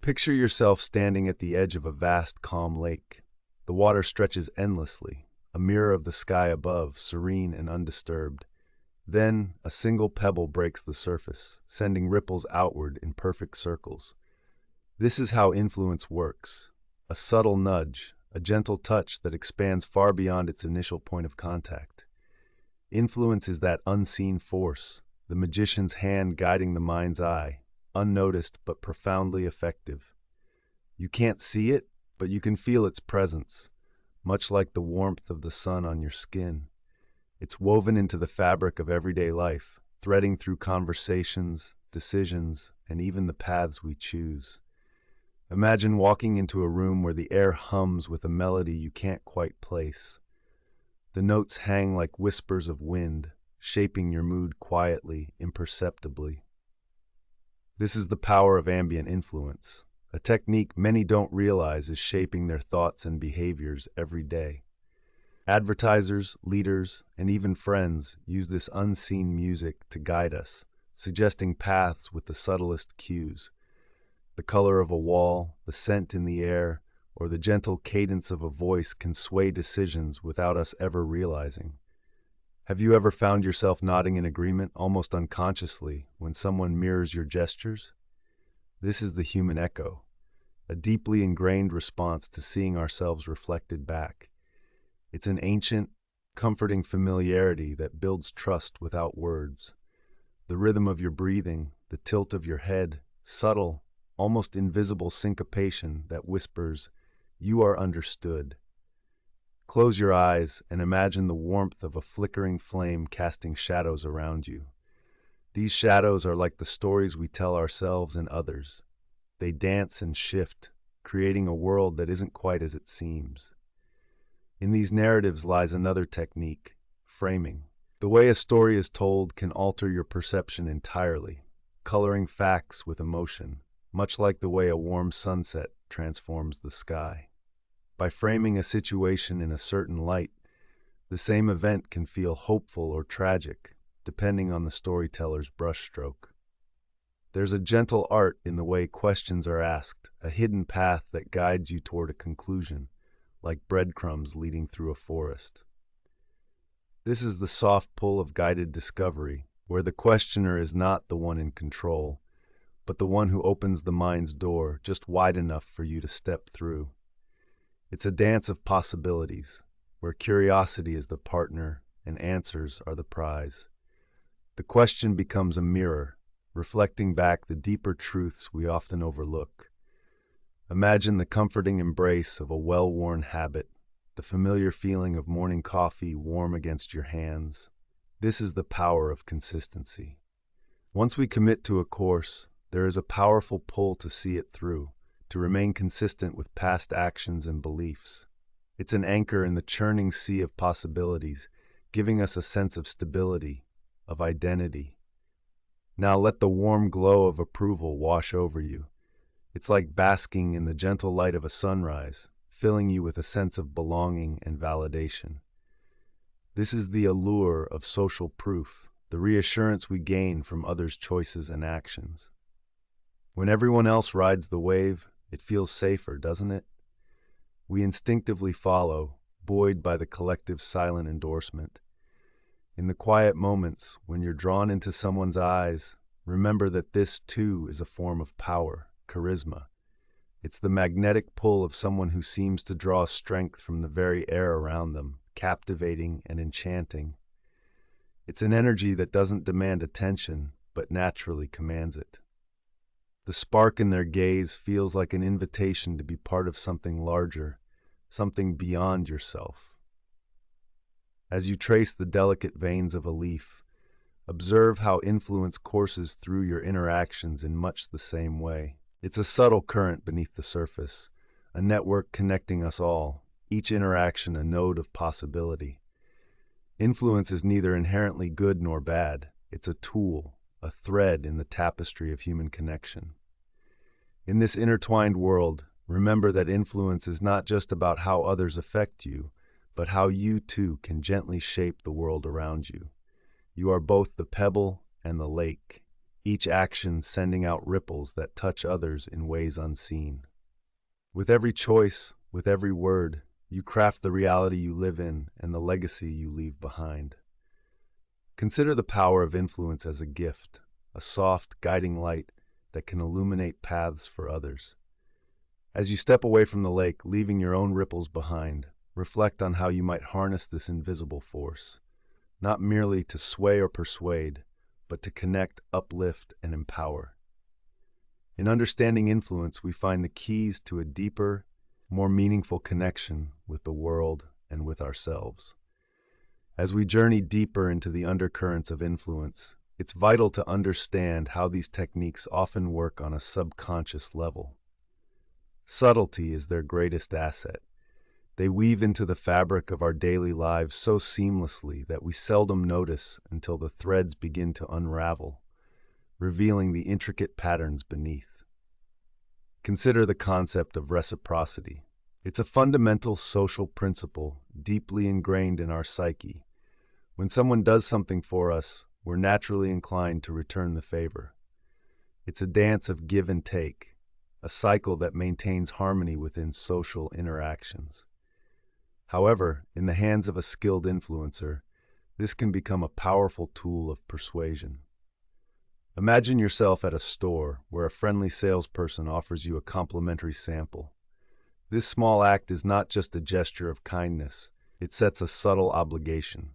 Picture yourself standing at the edge of a vast, calm lake. The water stretches endlessly, a mirror of the sky above, serene and undisturbed. Then, a single pebble breaks the surface, sending ripples outward in perfect circles. This is how influence works. A subtle nudge, a gentle touch that expands far beyond its initial point of contact. Influence is that unseen force, the magician's hand guiding the mind's eye, unnoticed but profoundly effective. You can't see it, but you can feel its presence, much like the warmth of the sun on your skin. It's woven into the fabric of everyday life, threading through conversations, decisions, and even the paths we choose. Imagine walking into a room where the air hums with a melody you can't quite place. The notes hang like whispers of wind, shaping your mood quietly, imperceptibly. This is the power of ambient influence, a technique many don't realize is shaping their thoughts and behaviors every day. Advertisers, leaders, and even friends use this unseen music to guide us, suggesting paths with the subtlest cues. The color of a wall, the scent in the air, or the gentle cadence of a voice can sway decisions without us ever realizing. Have you ever found yourself nodding in agreement almost unconsciously when someone mirrors your gestures? This is the human echo, a deeply ingrained response to seeing ourselves reflected back. It's an ancient, comforting familiarity that builds trust without words. The rhythm of your breathing, the tilt of your head, subtle, almost invisible syncopation that whispers, "You are understood." Close your eyes and imagine the warmth of a flickering flame casting shadows around you. These shadows are like the stories we tell ourselves and others. They dance and shift, creating a world that isn't quite as it seems. In these narratives lies another technique, framing. The way a story is told can alter your perception entirely, coloring facts with emotion, much like the way a warm sunset transforms the sky. By framing a situation in a certain light, the same event can feel hopeful or tragic, depending on the storyteller's brushstroke. There's a gentle art in the way questions are asked, a hidden path that guides you toward a conclusion, like breadcrumbs leading through a forest. This is the soft pull of guided discovery, where the questioner is not the one in control, but the one who opens the mind's door just wide enough for you to step through. It's a dance of possibilities, where curiosity is the partner and answers are the prize. The question becomes a mirror, reflecting back the deeper truths we often overlook. Imagine the comforting embrace of a well-worn habit, the familiar feeling of morning coffee warm against your hands. This is the power of consistency. Once we commit to a course, there is a powerful pull to see it through, to remain consistent with past actions and beliefs. It's an anchor in the churning sea of possibilities, giving us a sense of stability, of identity. Now let the warm glow of approval wash over you. It's like basking in the gentle light of a sunrise, filling you with a sense of belonging and validation. This is the allure of social proof, the reassurance we gain from others' choices and actions. When everyone else rides the wave, it feels safer, doesn't it? We instinctively follow, buoyed by the collective silent endorsement. In the quiet moments, when you're drawn into someone's eyes, remember that this, too, is a form of power, charisma. It's the magnetic pull of someone who seems to draw strength from the very air around them, captivating and enchanting. It's an energy that doesn't demand attention, but naturally commands it. The spark in their gaze feels like an invitation to be part of something larger, something beyond yourself. As you trace the delicate veins of a leaf, observe how influence courses through your interactions in much the same way. It's a subtle current beneath the surface, a network connecting us all, each interaction a node of possibility. Influence is neither inherently good nor bad. It's a tool, a thread in the tapestry of human connection. In this intertwined world, remember that influence is not just about how others affect you, but how you too can gently shape the world around you. You are both the pebble and the lake, each action sending out ripples that touch others in ways unseen. With every choice, with every word, you craft the reality you live in and the legacy you leave behind. Consider the power of influence as a gift, a soft, guiding light that can illuminate paths for others. As you step away from the lake, leaving your own ripples behind, reflect on how you might harness this invisible force, not merely to sway or persuade, but to connect, uplift, and empower. In understanding influence, we find the keys to a deeper, more meaningful connection with the world and with ourselves. As we journey deeper into the undercurrents of influence, it's vital to understand how these techniques often work on a subconscious level. Subtlety is their greatest asset. They weave into the fabric of our daily lives so seamlessly that we seldom notice until the threads begin to unravel, revealing the intricate patterns beneath. Consider the concept of reciprocity. It's a fundamental social principle deeply ingrained in our psyche. When someone does something for us, we're naturally inclined to return the favor. It's a dance of give and take, a cycle that maintains harmony within social interactions. However, in the hands of a skilled influencer, this can become a powerful tool of persuasion. Imagine yourself at a store where a friendly salesperson offers you a complimentary sample. This small act is not just a gesture of kindness, it sets a subtle obligation.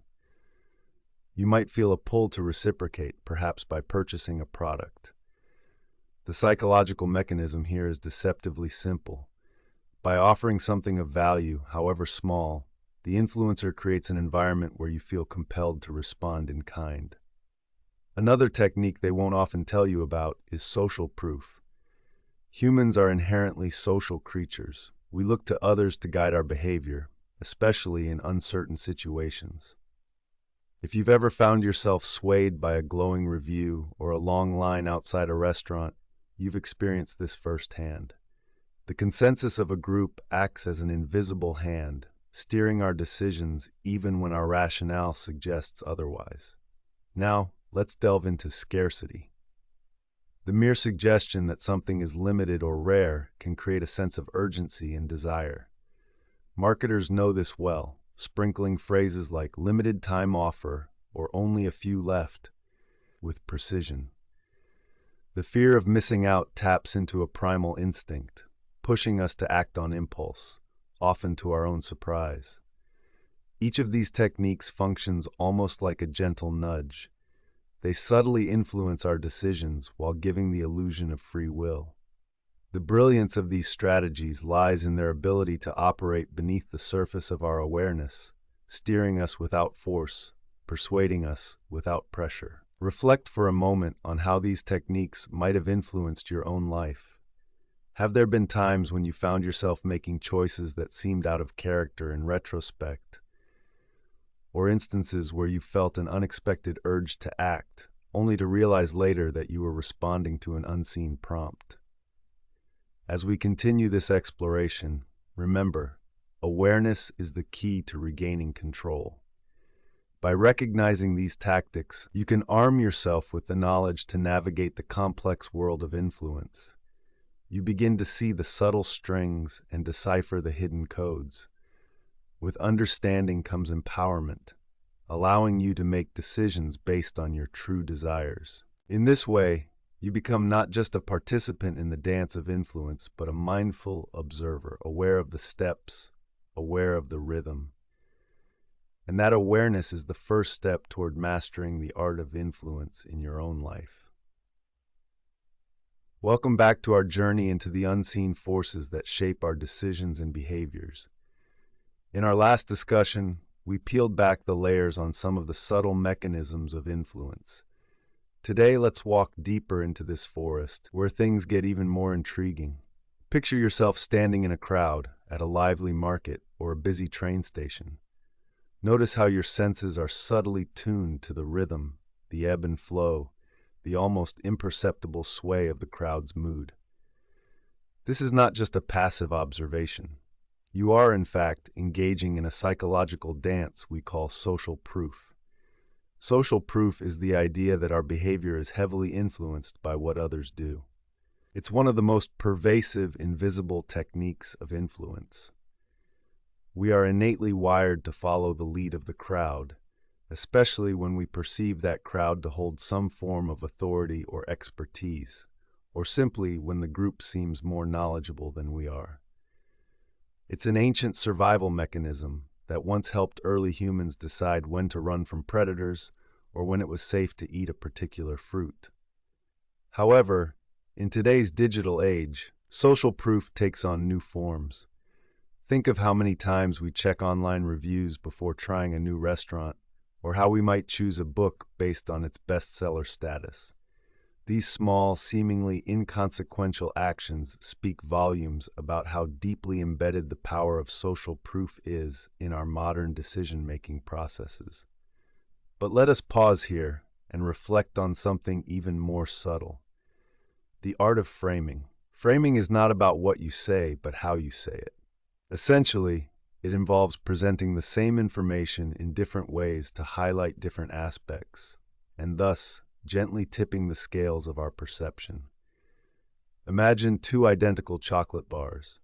You might feel a pull to reciprocate, perhaps by purchasing a product. The psychological mechanism here is deceptively simple. By offering something of value, however small, the influencer creates an environment where you feel compelled to respond in kind. Another technique they won't often tell you about is social proof. Humans are inherently social creatures. We look to others to guide our behavior, especially in uncertain situations. If you've ever found yourself swayed by a glowing review or a long line outside a restaurant, you've experienced this firsthand. The consensus of a group acts as an invisible hand, steering our decisions even when our rationale suggests otherwise. Now, let's delve into scarcity. The mere suggestion that something is limited or rare can create a sense of urgency and desire. Marketers know this well, sprinkling phrases like limited time offer or only a few left with precision. The fear of missing out taps into a primal instinct, pushing us to act on impulse, often to our own surprise. Each of these techniques functions almost like a gentle nudge. They subtly influence our decisions while giving the illusion of free will. The brilliance of these strategies lies in their ability to operate beneath the surface of our awareness, steering us without force, persuading us without pressure. Reflect for a moment on how these techniques might have influenced your own life. Have there been times when you found yourself making choices that seemed out of character in retrospect, or instances where you felt an unexpected urge to act, only to realize later that you were responding to an unseen prompt? As we continue this exploration, remember, awareness is the key to regaining control. By recognizing these tactics, you can arm yourself with the knowledge to navigate the complex world of influence. You begin to see the subtle strings and decipher the hidden codes. With understanding comes empowerment, allowing you to make decisions based on your true desires. In this way, you become not just a participant in the dance of influence, but a mindful observer, aware of the steps, aware of the rhythm. And that awareness is the first step toward mastering the art of influence in your own life. Welcome back to our journey into the unseen forces that shape our decisions and behaviors. In our last discussion, we peeled back the layers on some of the subtle mechanisms of influence. Today, let's walk deeper into this forest, where things get even more intriguing. Picture yourself standing in a crowd, at a lively market, or a busy train station. Notice how your senses are subtly tuned to the rhythm, the ebb and flow, the almost imperceptible sway of the crowd's mood. This is not just a passive observation. You are, in fact, engaging in a psychological dance we call social proof. Social proof is the idea that our behavior is heavily influenced by what others do. It's one of the most pervasive, invisible techniques of influence. We are innately wired to follow the lead of the crowd, especially when we perceive that crowd to hold some form of authority or expertise, or simply when the group seems more knowledgeable than we are. It's an ancient survival mechanism that once helped early humans decide when to run from predators or when it was safe to eat a particular fruit. However, in today's digital age, social proof takes on new forms. Think of how many times we check online reviews before trying a new restaurant, or how we might choose a book based on its bestseller status. These small, seemingly inconsequential actions speak volumes about how deeply embedded the power of social proof is in our modern decision-making processes. But let us pause here and reflect on something even more subtle. The art of framing. Framing is not about what you say, but how you say it. Essentially, it involves presenting the same information in different ways to highlight different aspects, and thus gently tipping the scales of our perception. Imagine two identical chocolate bars.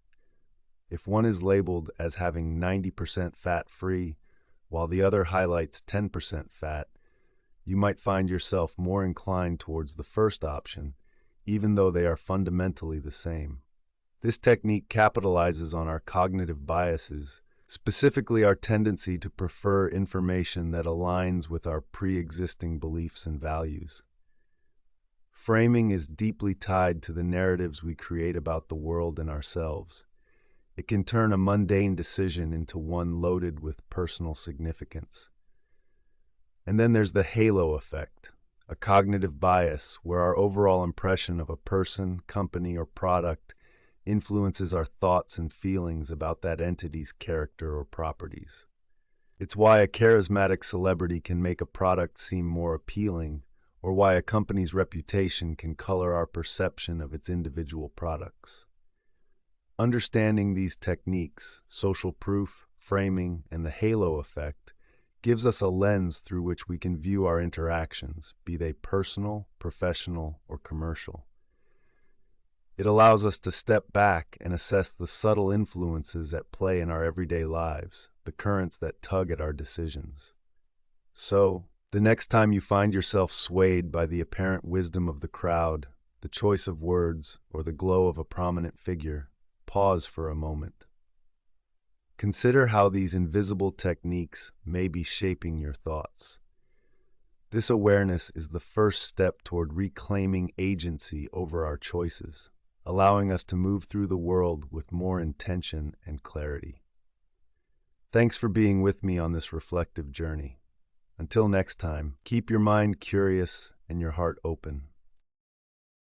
If one is labeled as having 90% fat-free, while the other highlights 10% fat, you might find yourself more inclined towards the first option, even though they are fundamentally the same. This technique capitalizes on our cognitive biases, specifically our tendency to prefer information that aligns with our pre-existing beliefs and values. Framing is deeply tied to the narratives we create about the world and ourselves. It can turn a mundane decision into one loaded with personal significance. And then there's the halo effect, a cognitive bias where our overall impression of a person, company, or product influences our thoughts and feelings about that entity's character or properties. It's why a charismatic celebrity can make a product seem more appealing, or why a company's reputation can color our perception of its individual products. Understanding these techniques, social proof, framing, and the halo effect, gives us a lens through which we can view our interactions, be they personal, professional, or commercial. It allows us to step back and assess the subtle influences at play in our everyday lives, the currents that tug at our decisions. So, the next time you find yourself swayed by the apparent wisdom of the crowd, the choice of words, or the glow of a prominent figure, pause for a moment. Consider how these invisible techniques may be shaping your thoughts. This awareness is the first step toward reclaiming agency over our choices, allowing us to move through the world with more intention and clarity. Thanks for being with me on this reflective journey. Until next time, keep your mind curious and your heart open.